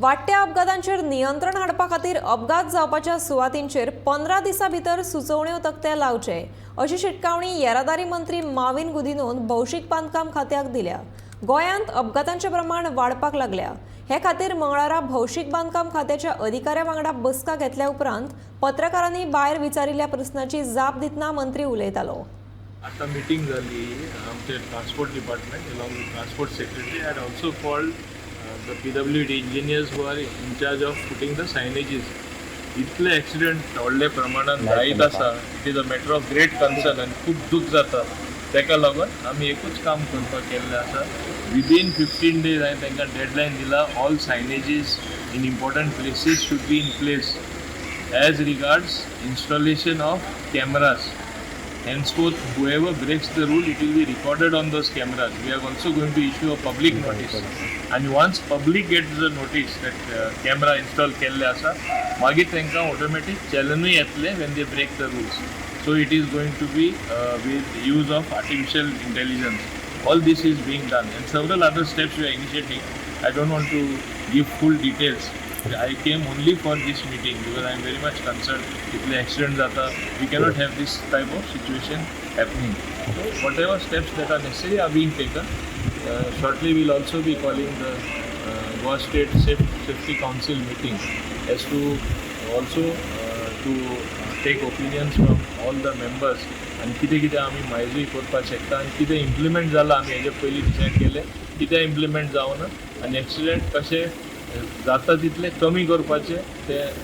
वाडट्या अपघातांचेर नियंत्रण हाडपा खातीर अपघात जावपाच्या सुवातींचेर 15 दिसां भितर सुचोवण्यो तक्ते लावचे अशी शिटकावणी येरादारी मंत्री माविन गुदिनोन भौशीक बांदकाम खात्याक दिल्या। गोंयांत अपघातांचें प्रमाण वाडपाक लागल्या। हे खातीर मंगळारा भौशीक बांदकाम खात्याच्या अधिकाऱ्यां वांगडा बसका घेतल्या उपरांत पत्रकारांनी भायर विचारिल्ल्या प्रस्नाची जाप दितना मंत्री उलयतालो। आता मीटिंग झाली आमचे transport department along with transport secretary had also called the PWD engineers who are in charge of putting the signages. इतले ॲक्सिडेंट व्हडले प्रमाणात जायत आसा, it is a matter of great concern आनी खूब दूख जाता। ताका लागून आमी एकूच काम करपाक केल्लें आसा, विदीन 15 days हांवें तांकां डेडलायन दिला, all signages in important places should be in place as regards installation of cameras. Henceforth, whoever breaks the rule, it will be recorded on those cameras. We are also going to issue a public notice. And once public gets the notice that camera install kelle asa, magi तांकां automatic challenge येतले when they break the rules. So it is going to be with use of artificial intelligence. All this is being done, and several other steps we are initiating. I don't want to give full details. I came only for this meeting because I am very much concerned. Itle accidents jata, we cannot have this type of situation happening. So whatever steps that are necessary are being taken. Shortly we will also be calling the Goa State Safety Council meeting as to also to take opinions from all the members and कितें आमी मायजूय करपाक शकता आनी कितें implement जालां आमी हेजे पयलीं डिसायड केलें, कितें इम्प्लिमेंट जावना आनी एक्सिडेंट कशें जाता तितले कमी करपाचें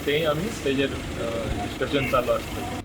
तेंय आमी तेजेर डिस्कशन चालू आसता।